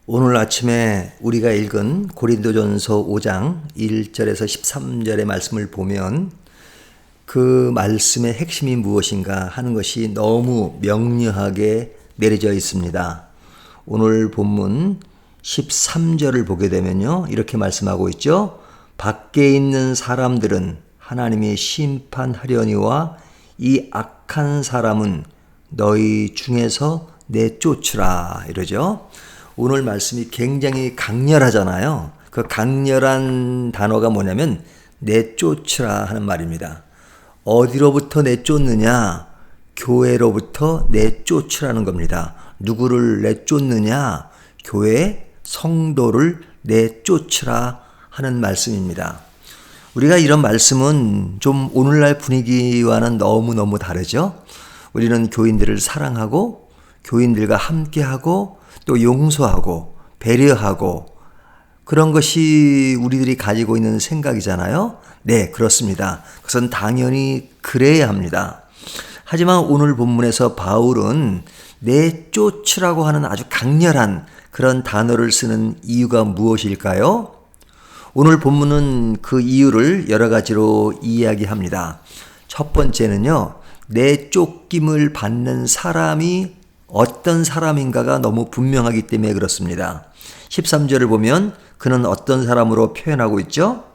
오늘 아침에 우리가 읽은 고린도전서 5장 1절에서 13절의 말씀을 보면 그 말씀의 핵심이 무엇인가 하는 것이 너무 명료하게 내려져 있습니다. 오늘 본문 13절을 보게 되면요, 이렇게 말씀하고 있죠. 밖에 있는 사람들은 하나님이 심판하려니와 이 악한 사람은 너희 중에서 내쫓으라 이러죠. 오늘 말씀이 굉장히 강렬하잖아요. 그 강렬한 단어가 뭐냐면 내쫓으라 하는 말입니다. 어디로부터 내쫓느냐? 교회로부터 내쫓으라는 겁니다. 누구를 내쫓느냐? 교회 성도를 내쫓으라 하는 말씀입니다. 우리가 이런 말씀은 좀 오늘날 분위기와는 너무너무 다르죠. 우리는 교인들을 사랑하고 교인들과 함께하고 또 용서하고 배려하고 그런 것이 우리들이 가지고 있는 생각이잖아요. 네, 그렇습니다. 그것은 당연히 그래야 합니다. 하지만 오늘 본문에서 바울은 내쫓으라고 하는 아주 강렬한 그런 단어를 쓰는 이유가 무엇일까요? 오늘 본문은 그 이유를 여러 가지로 이야기합니다. 첫 번째는요, 내쫓김을 받는 사람이 어떤 사람인가가 너무 분명하기 때문에 그렇습니다. 13절을 보면 그는 어떤 사람으로 표현하고 있죠?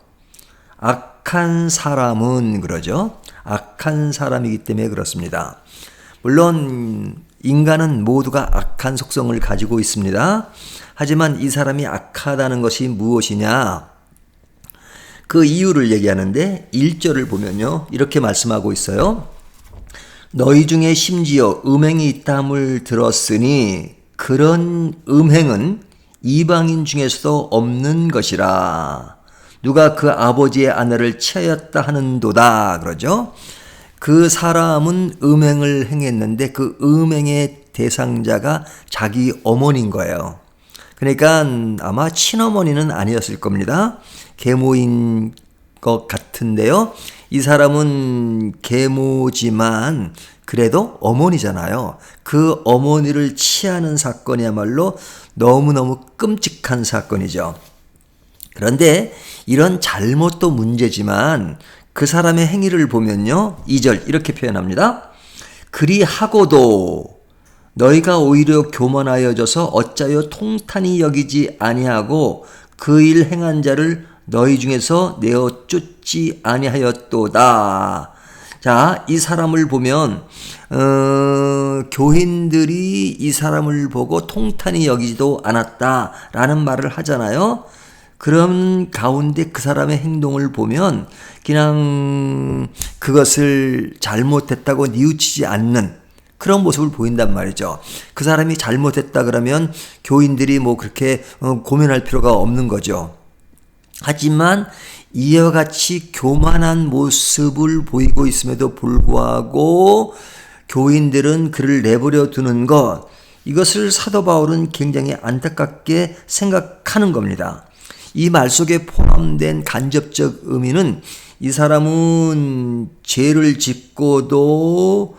악한 사람은 그러죠. 악한 사람이기 때문에 그렇습니다. 물론 인간은 모두가 악한 속성을 가지고 있습니다. 하지만 이 사람이 악하다는 것이 무엇이냐? 그 이유를 얘기하는데 1절을 보면요, 이렇게 말씀하고 있어요. 너희 중에 심지어 음행이 있다함을 들었으니 그런 음행은 이방인 중에서도 없는 것이라. 누가 그 아버지의 아내를 취하였다 하는도다 그러죠. 그 사람은 음행을 행했는데 그 음행의 대상자가 자기 어머니인 거예요. 그러니까 아마 친어머니는 아니었을 겁니다. 계모인 것 같은데요. 이 사람은 계모지만 그래도 어머니잖아요. 그 어머니를 취하는 사건이야말로 너무너무 끔찍한 사건이죠. 그런데 이런 잘못도 문제지만 그 사람의 행위를 보면요, 2절 이렇게 표현합니다. 그리하고도 너희가 오히려 교만하여져서 어짜여 통탄히 여기지 아니하고 그 일 행한 자를 너희 중에서 내어 쫓지 아니하였도다. 자, 이 사람을 보면 교인들이 이 사람을 보고 통탄히 여기지도 않았다라는 말을 하잖아요. 그런 가운데 그 사람의 행동을 보면 그냥 그것을 잘못했다고 뉘우치지 않는 그런 모습을 보인단 말이죠. 그 사람이 잘못했다 그러면 교인들이 뭐 그렇게 고민할 필요가 없는 거죠. 하지만 이와 같이 교만한 모습을 보이고 있음에도 불구하고 교인들은 그를 내버려 두는 것, 이것을 사도 바울은 굉장히 안타깝게 생각하는 겁니다. 이 말 속에 포함된 간접적 의미는 이 사람은 죄를 짓고도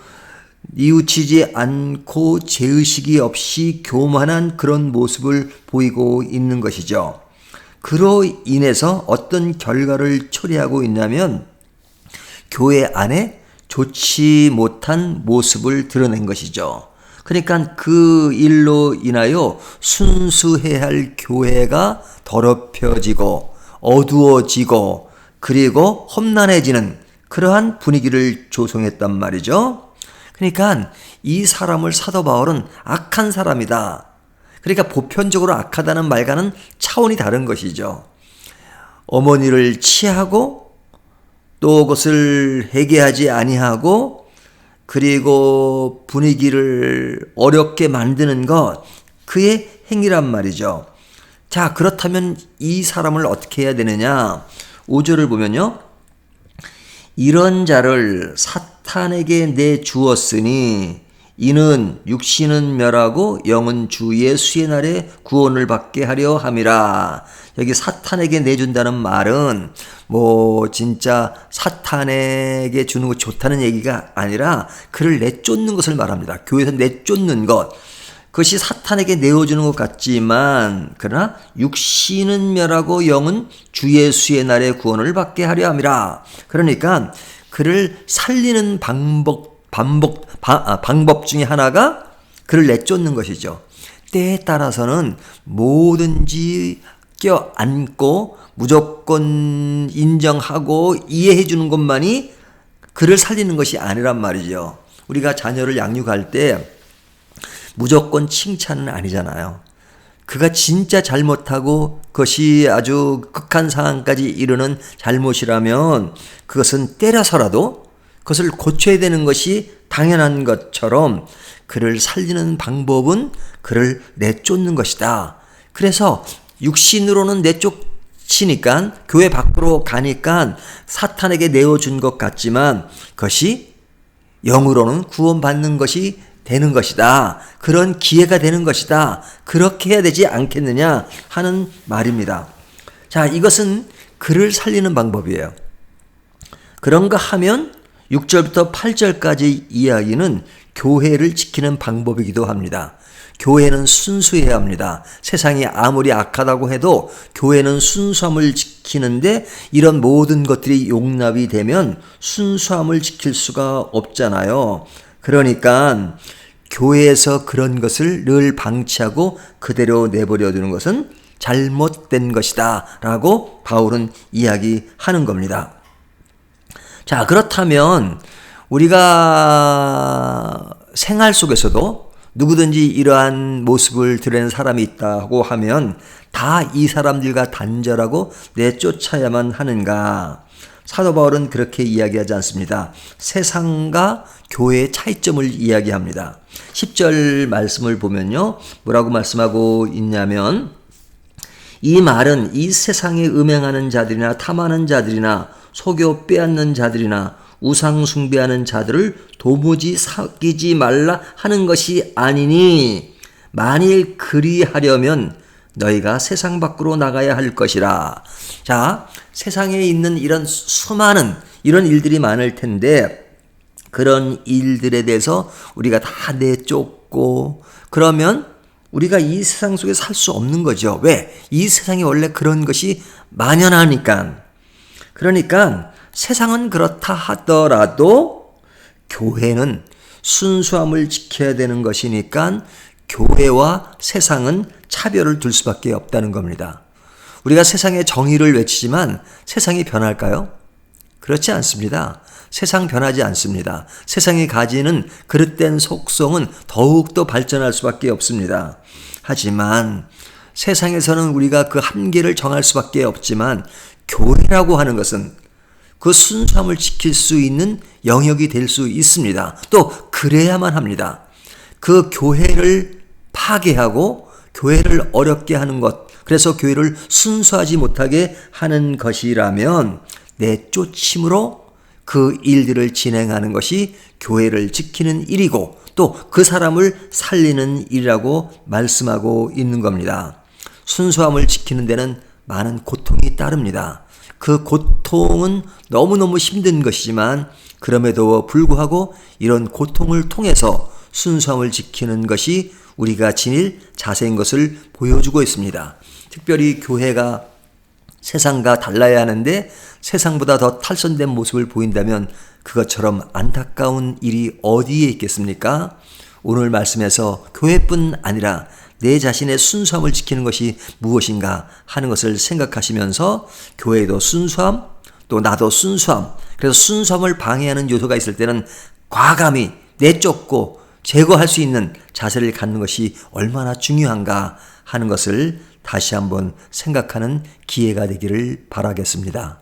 뉘우치지 않고 죄의식이 없이 교만한 그런 모습을 보이고 있는 것이죠. 그로 인해서 어떤 결과를 초래하고 있냐면 교회 안에 좋지 못한 모습을 드러낸 것이죠. 그러니까 그 일로 인하여 순수해야 할 교회가 더럽혀지고 어두워지고 그리고 험난해지는 그러한 분위기를 조성했단 말이죠. 그러니까 이 사람을 사도 바울은 악한 사람이다. 그러니까 보편적으로 악하다는 말과는 차원이 다른 것이죠. 어머니를 취하고 또 그것을 회개하지 아니하고 그리고 분위기를 어렵게 만드는 것, 그의 행위란 말이죠. 자, 그렇다면 이 사람을 어떻게 해야 되느냐? 5절을 보면요, 이런 자를 사탄에게 내주었으니 이는 육신은 멸하고 영은 주 예수의 날에 구원을 받게 하려 함이라. 여기 사탄에게 내준다는 말은 뭐 진짜 사탄에게 주는 거 좋다는 얘기가 아니라 그를 내쫓는 것을 말합니다. 교회에서 내쫓는 것. 그것이 사탄에게 내어주는 것 같지만 그러나 육신은 멸하고 영은 주 예수의 날에 구원을 받게 하려 함이라. 그러니까 그를 살리는 방법 중에 하나가 그를 내쫓는 것이죠. 때에 따라서는 뭐든지 껴안고 무조건 인정하고 이해해 주는 것만이 그를 살리는 것이 아니란 말이죠. 우리가 자녀를 양육할 때 무조건 칭찬은 아니잖아요. 그가 진짜 잘못하고 그것이 아주 극한 상황까지 이르는 잘못이라면 그것은 때려서라도 그것을 고쳐야 되는 것이 당연한 것처럼 그를 살리는 방법은 그를 내쫓는 것이다. 그래서 육신으로는 내쫓으니까 교회 밖으로 가니까 사탄에게 내어준 것 같지만 그것이 영으로는 구원받는 것이 되는 것이다. 그런 기회가 되는 것이다. 그렇게 해야 되지 않겠느냐 하는 말입니다. 자, 이것은 그를 살리는 방법이에요. 그런가 하면 6절부터 8절까지 이야기는 교회를 지키는 방법이기도 합니다. 교회는 순수해야 합니다. 세상이 아무리 악하다고 해도 교회는 순수함을 지키는데 이런 모든 것들이 용납이 되면 순수함을 지킬 수가 없잖아요. 그러니까 교회에서 그런 것을 늘 방치하고 그대로 내버려 두는 것은 잘못된 것이다 라고 바울은 이야기하는 겁니다. 자, 그렇다면 우리가 생활 속에서도 누구든지 이러한 모습을 드러낸 사람이 있다고 하면 다 이 사람들과 단절하고 내쫓아야만 하는가? 사도 바울은 그렇게 이야기하지 않습니다. 세상과 교회의 차이점을 이야기합니다. 10절 말씀을 보면요. 뭐라고 말씀하고 있냐면 이 말은 이 세상에 음행하는 자들이나 탐하는 자들이나 속여 빼앗는 자들이나 우상 숭배하는 자들을 도무지 사귀지 말라 하는 것이 아니니 만일 그리하려면 너희가 세상 밖으로 나가야 할 것이라. 자, 세상에 있는 이런 수많은 이런 일들이 많을 텐데 그런 일들에 대해서 우리가 다 내쫓고 그러면 우리가 이 세상 속에 살 수 없는 거죠. 왜? 이 세상에 원래 그런 것이 만연하니까. 그러니까 세상은 그렇다 하더라도 교회는 순수함을 지켜야 되는 것이니까 교회와 세상은 차별을 둘 수밖에 없다는 겁니다. 우리가 세상의 정의를 외치지만 세상이 변할까요? 그렇지 않습니다. 세상 변하지 않습니다. 세상이 가지는 그릇된 속성은 더욱더 발전할 수밖에 없습니다. 하지만 세상에서는 우리가 그 한계를 정할 수밖에 없지만 교회라고 하는 것은 그 순수함을 지킬 수 있는 영역이 될 수 있습니다. 또 그래야만 합니다. 그 교회를 파괴하고 교회를 어렵게 하는 것, 그래서 교회를 순수하지 못하게 하는 것이라면 내쫓임으로 그 일들을 진행하는 것이 교회를 지키는 일이고 또 그 사람을 살리는 일이라고 말씀하고 있는 겁니다. 순수함을 지키는 데는 많은 고통이 따릅니다. 그 고통은 너무너무 힘든 것이지만 그럼에도 불구하고 이런 고통을 통해서 순수함을 지키는 것이 우리가 지닐 자세인 것을 보여주고 있습니다. 특별히 교회가 세상과 달라야 하는데 세상보다 더 탈선된 모습을 보인다면 그것처럼 안타까운 일이 어디에 있겠습니까? 오늘 말씀에서 교회뿐 아니라 내 자신의 순수함을 지키는 것이 무엇인가 하는 것을 생각하시면서 교회도 순수함, 또 나도 순수함, 그래서 순수함을 방해하는 요소가 있을 때는 과감히 내쫓고 제거할 수 있는 자세를 갖는 것이 얼마나 중요한가 하는 것을 다시 한번 생각하는 기회가 되기를 바라겠습니다.